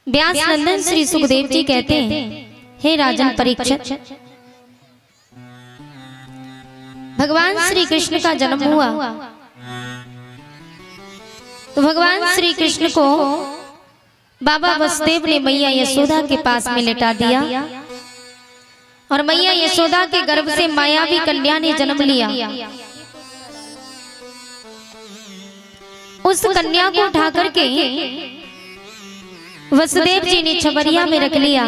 व्यास नंदन श्री सुखदेव जी कहते हैं, हे राजन परीक्षित, भगवान श्री कृष्ण का जन्म हुआ तो भगवान श्री कृष्ण को बाबा वसुदेव ने मैया यशोदा के पास में लिटा दिया और मैया यशोदा के गर्भ से मायावी कन्या ने जन्म लिया। उस कन्या को उठा करके वसुदेव जी ने छबरिया में रख लिया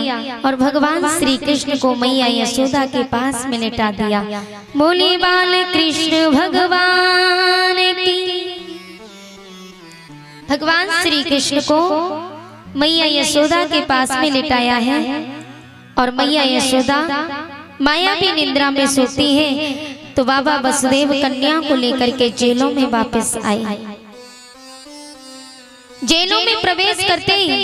और भगवान श्री कृष्ण को मैया यशोदा के पास में लिटा दिया। बोले बाल कृष्ण भगवान की। भगवान श्री कृष्ण को मैया यशोदा के पास में लिटाया है और मैया यशोदा मायावी निद्रा में सोती है तो बाबा वसुदेव कन्या को लेकर के जेलों में वापस आए। जेलों में प्रवेश करते ही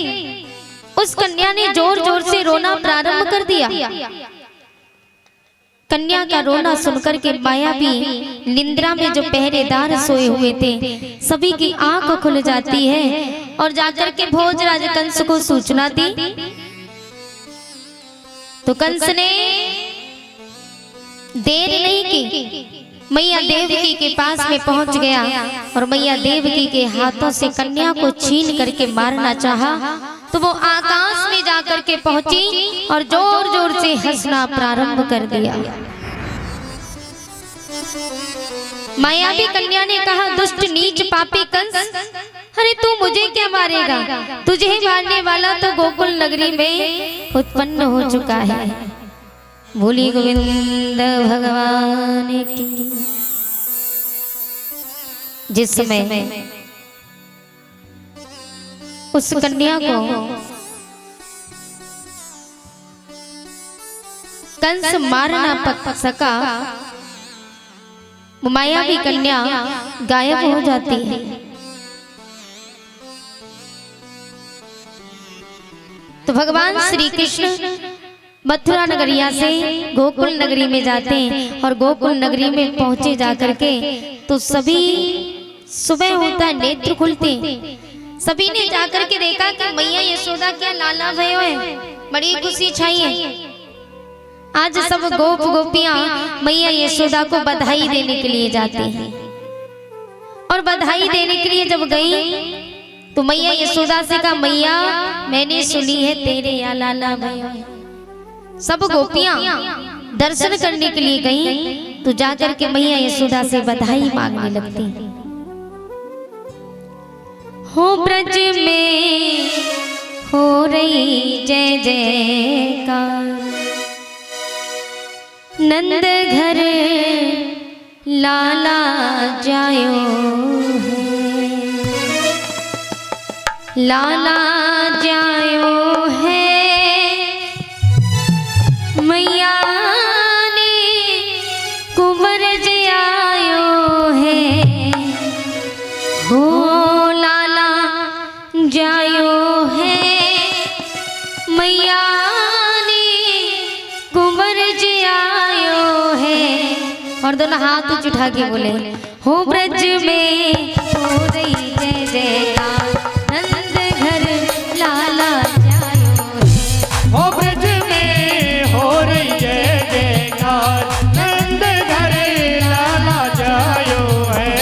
उस कन्या ने जोर जोर से रोना प्रारंभ कर दिया। कन्या का रोना सुनकर के मायावी निद्रा में जो पहरेदार सोए हुए थे सभी की आंख खुल जाती है और जाकर के भोजराज कंस को सूचना दी तो कंस ने देर नहीं की, मैया देवकी के पास में पहुंच गया और मैया देवकी के हाथों से कन्या को छीन करके मारना चाहा तो वो आकाश में जाकर के पहुंची और जोर जोर से हंसना प्रारंभ कर दिया। मायावी कन्या ने कहा, दुष्ट नीच पापी कंस, अरे तू मुझे क्या मारेगा? तुझे मारने वाला तो गोकुल नगरी में उत्पन्न हो चुका है। बोली गोविंद भगवान की। जिस समय उस कन्या को कंस मार ना सका, मायावी कन्या गायब हो जाती है। तो भगवान श्री कृष्ण मथुरा नगरिया से गोकुल नगरी में जाते हैं और गोकुल नगरी में पहुंचे जाकर के तो सभी सुबह होता है, नेत्र खुलते हैं। सभी ने जाकर के देखा कि मैया यशोदा क्या लाला भयो है, बड़ी खुशी छाई है। आज सब गोप गोपियां मैया यशोदा को बधाई देने के लिए जाते हैं और बधाई देने के लिए जब गई तो मैया यशोदा से कहा, मैया मैंने सुनी है तेरे यहाँ लाला भयो है। सब गोपियां दर्शन करने के लिए गई तो जाकर के मैया यशोदा से बधाई मांगने लगती। हो ब्रज में हो रही जय जयकार, नंद घर लाला जायो है, लाला जायो है, मैया ने कुंवर आयो है, हो लाला जायो है, मैया ने कुंवर आयो है। और दोनों हाथ उठा के बोले, हो ब्रज में हो रही जय जयकार, नंद घर लाला जायो है। हो ब्रज में हो रही जय जयकार, नंद घर लाला जायो है,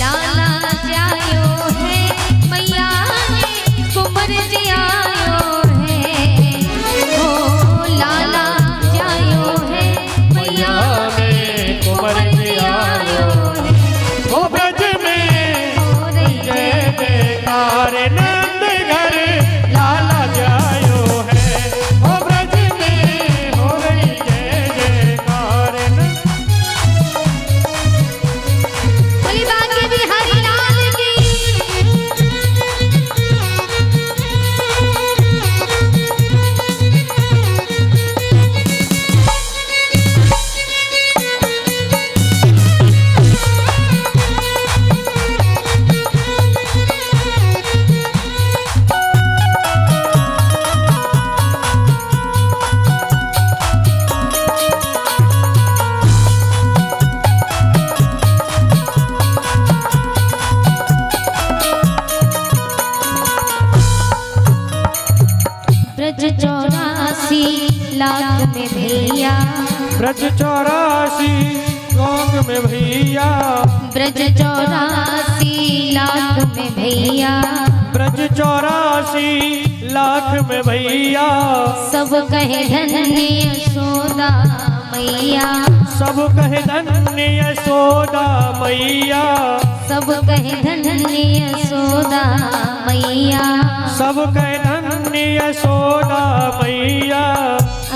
लाला जायो है, मैया ने कुंवर आयो है, हो लाला जायो है, मैया ने कुंवर आयो है। हो ब्रज में ब्रज 84 लाख में भैया, ब्रज 84 लाख में भैया, ब्रज 84 लाख में भैया, ब्रज 84 लाख में भैया। सब कहे धन्य यशोदा मैया, सब कहे धन्य यशोदा मैया, सब कहे धन्य यशोदा मैया, सब कहे धन्य यशोदा मैया।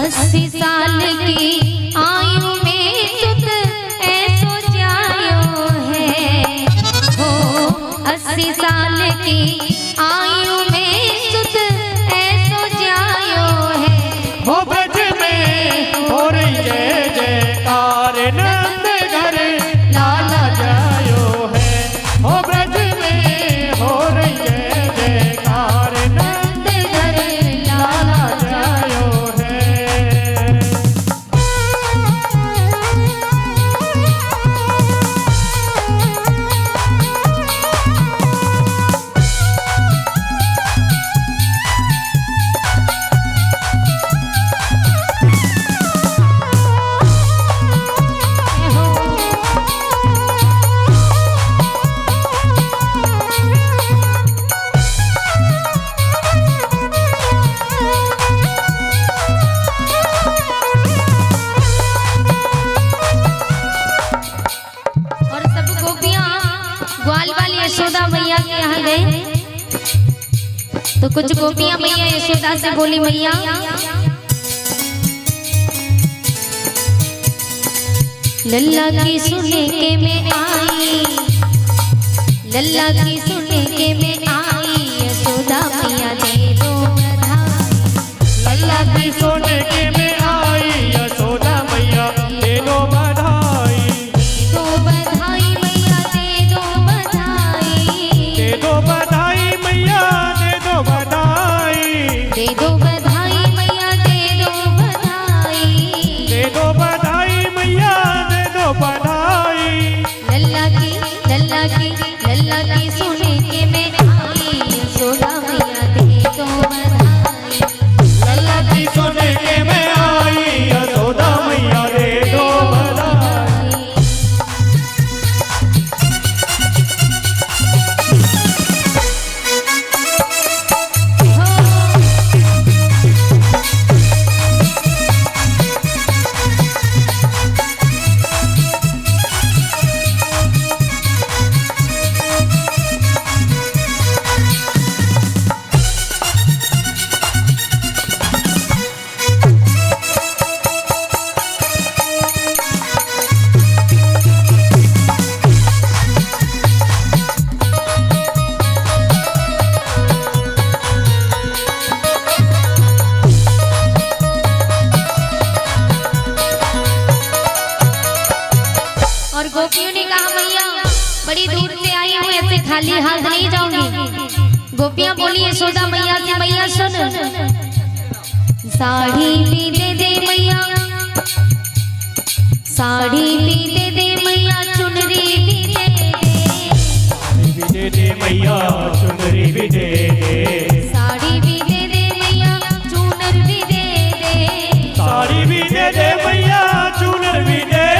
80 साल की आयु में सुत ऐसो जायो है हो, 80 साल की आयु में सुत ऐसो जायो है हो। ब्रज में हो रही जय जयकार, नंद घर लाला जायो है। हो ब्रज में हो रही जय जयकार, नंद घर लाला जायो है। और सब गोपियां ग्वाल वाली यशोदा मैया के यहाँ गए तो कुछ गोपियां मैया यशोदा से बोली, मैया लल्ला की सुने के मैं आई, लल्ला की सुने के मैं आई, यशोदा मैया दे दो बधाई, लल्ला की सोने के में आई, यशोदा मैया दे दो बधाई, दो बधाई मैया दे दो बधाई, दे दो बधाई मैया दे दो बधाई, दे दो बधाई मैया दे दो बधाई, दे दो बधाई मैया दे दो बधाई। लल्ला की सुने के मैं आई, यशोदा मैया दे दो बधाई, लल्ला की सोने के में आई, यशोदा मैया दे दो बधाई। और गोपियों ने कहा मैया बड़ी दूर से आई हूँ, ऐसे खाली हाथ नहीं जाऊंगी। गोपियां बोली यशोदा मैया से, मैया सुन साड़ी भी दे दे मैया, साड़ी भी दे दे मैया, चुनरी भी दे दे, साड़ी भी दे दे मैया चुनरी भी दे दे, साड़ी भी दे दे मैया, चुनर भी दे दे, साड़ी भी दे दे मैया चुनर भी दे,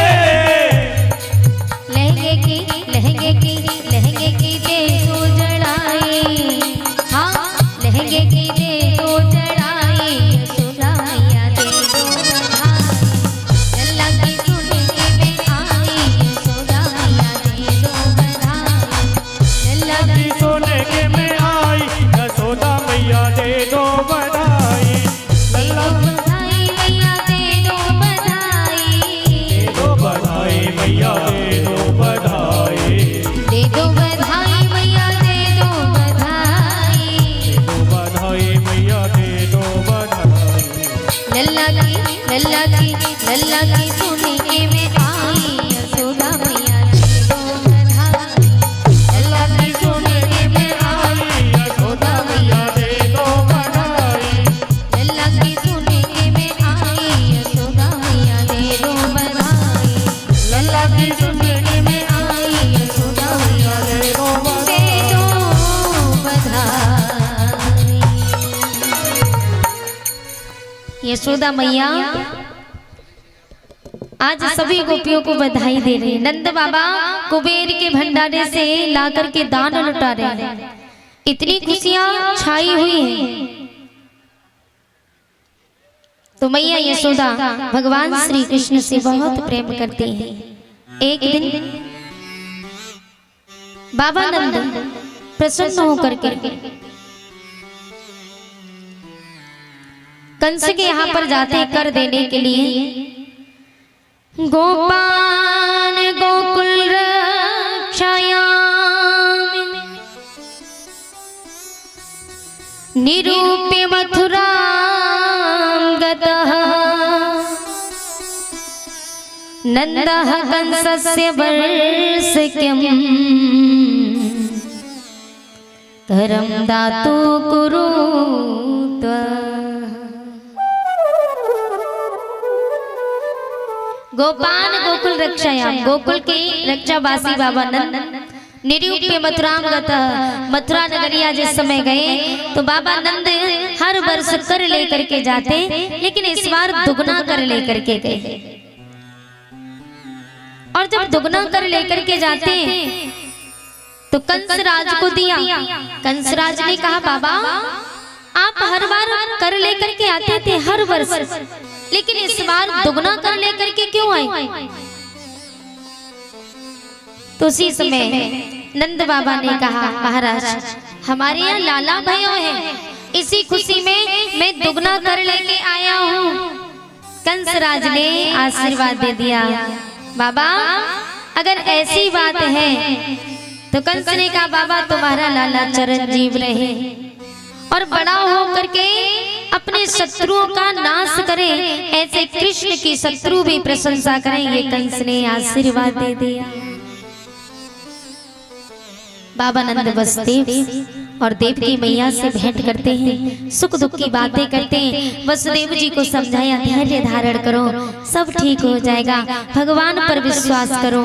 लहंगे की दे दो जड़ाई, हाँ लहंगे की दे दो जड़ाई, यशोदा मैया दे दो बधाई, लल्ला की सुने के मैं आई, यशोदा मैया दे दो बधाई, लल्ला की सोने के में आई, यशोदा मैया दे दो बधाई, लल्ला बधाई मैया दे दो बधाई, दे दो बधाई मैया दे दो बधाई, दे दो बधाई मैया दे दो बधाई, दे दो बधाई मैया दे दो बधाई। लल्ला की सुने के मैं आई, यशोदा मैया दे दो बधाई, लल्ला की सुने के मैं आई, यशोदा मैया दे दो बधाई, लल्ला की सुने के मैं आई, यशोदा मैया दे दो बधाई, लल्ला की सुने के में आई, यशोदा मैया दे दो दे दो बधाई। यशोदा मैया आज सभी गोपियों को बधाई दे रहे हैं। नंद बाबा कुबेर के भंडारे से ला करके दान लुटा रहे हैं। इतनी खुशियां छाई हुई हैं। तो मैया यशोदा भगवान श्री कृष्ण से बहुत प्रेम करती हैं। एक दिन बाबा नंद प्रसन्न होकर के कंस के यहाँ पर जाते हैं कर देने के लिए। गोपान गोकुल रक्षायाम निरूप्य मथुरा गतः नंदः कंसस्य वर्षक्यम् करम दातु कुरुत। गोपान गोकुल रक्षायाम, गोकुल के रक्षावासी बाबा नंद निरूप्य मथुराम गतः, मथुरा नगरिया जिस समय गए तो बाबा नंद हर वर्ष कर लेकर के जाते, लेकिन इस बार दुगना कर लेकर के गए। और जब दुगना कर लेकर के जाते तो कंसराज को दिया। कंसराज ने कहा बाबा आप हर बार कर लेकर के आते थे हर वर्ष, लेकिन इस बार दुगना कर लेकर के क्यों आए? तो उसी समय नंद बाबा ने कहा महाराज हमारे यहाँ लाला भयो है, इसी खुशी में मैं दुगना कर लेके आया हूँ। कंसराज ने आशीर्वाद दे दिया। बाबा अगर ऐसी बात है तो कंस ने कहा बाबा तुम्हारा लाला चिरंजीव रहे और बड़ा हो करके अपने शत्रुओं का नाश करे, ऐसे कृष्ण की शत्रु भी प्रशंसा करें। ये कंस ने आशीर्वाद दे दिया। बाबा नंद वसुदेव और देवकी मैया से भेंट करते हैं, सुख दुख की बातें करते हैं। वसुदेव जी को समझाया धैर्य धारण करो, सब ठीक हो जाएगा, भगवान पर विश्वास करो।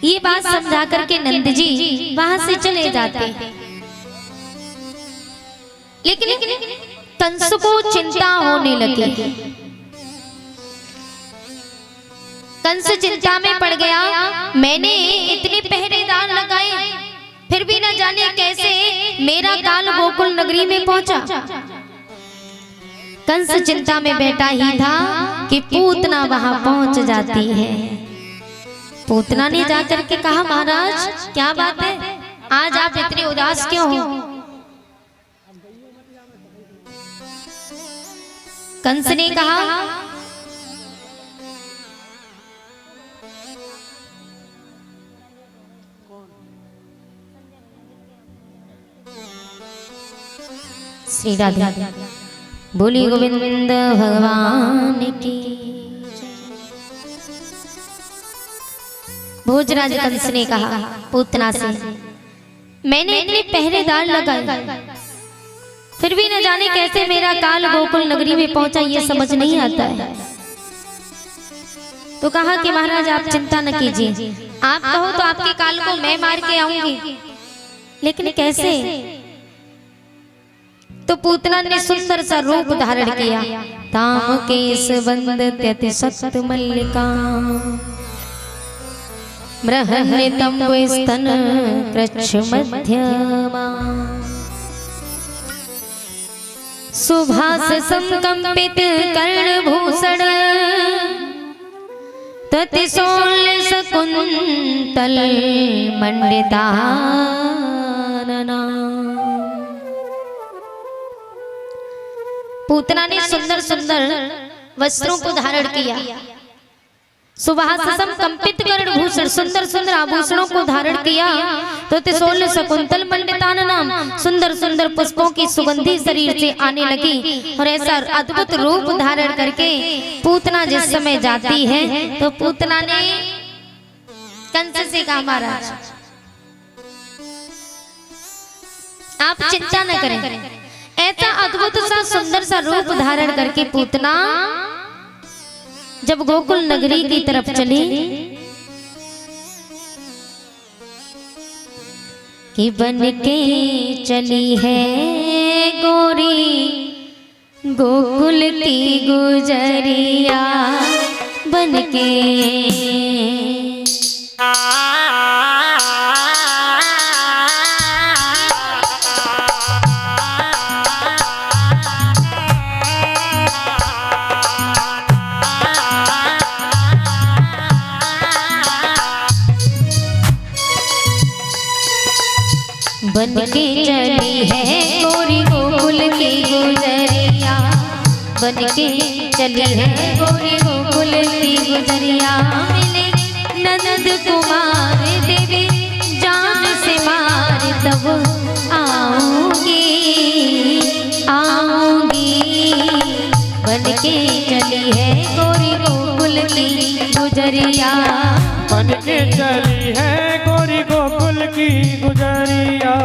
ये बात समझा करके नंद जी वहां से चले जाते हैं। लेकिन कंस को चिंता होने लगी। कंस चिंता में पड़ गया, मैंने इतने पहरेदार लगाए फिर भी न जाने कैसे मेरा काल गोकुल नगरी में पहुंचा। कंस चिंता में बैठा ही था कि पूतना वहां पहुंच जाती है। पूतना ने जाकर के कहा महाराज क्या बात है, आज आप इतने उदास क्यों हो? कंस ने कहा श्री राधा बोली गोविंद भगवान की। भोजराज कंस ने कहा पूतना से मैंने इतने पहरेदार लगाए फिर भी न जाने कैसे मेरा काल गोकुल नगरी में पहुंचा, ये समझ नहीं आता है। तो कहा कि महाराज आप चिंता न कीजिए, आप कहो तो आपके काल को मैं मार के आऊंगी, लेकिन कैसे? तो पूतना ने सुंदर सा रूप धारण किया। ताम केस वंदत्यति सत मल्लिका मृहन्ने तंबु स्तन कृच्छ मध्यमा सुभास संकंपित कर्णभूषण ततिशोल्य शकुंतल मंडितानना। पूतना ने सुंदर सुंदर वस्त्रों को धारण किया। सुभासम कंपित कर्णभूषण सुंदर सुंदर आभूषणों को धारण किया। तो तिशोल्य शकुंतल मंडिताननाम सुंदर सुंदर पुष्पों की सुगंधी शरीर से आने लगी। और ऐसा अद्भुत रूप धारण करके पूतना जिस समय जाती है तो पूतना ने कंस से कहा महाराज आप चिंता न करें। ऐसा अद्भुत सा सुंदर सा रूप धारण करके पूतना जब गोकुल नगरी की तरफ चली कि बन के चली है गोरी गोकुल की गुजरिया बनके बनके चली है गोरी गोकुल की गुजरिया, बनके चली है गोरी गोकुल की गुजरिया। मिले नंद कुमार देवी जान से मार तब आऊंगी आऊंगी। बनके चली है गोरी गोकुल की गुजरिया, बनके चली है गोरी गोकुल की गुजरिया।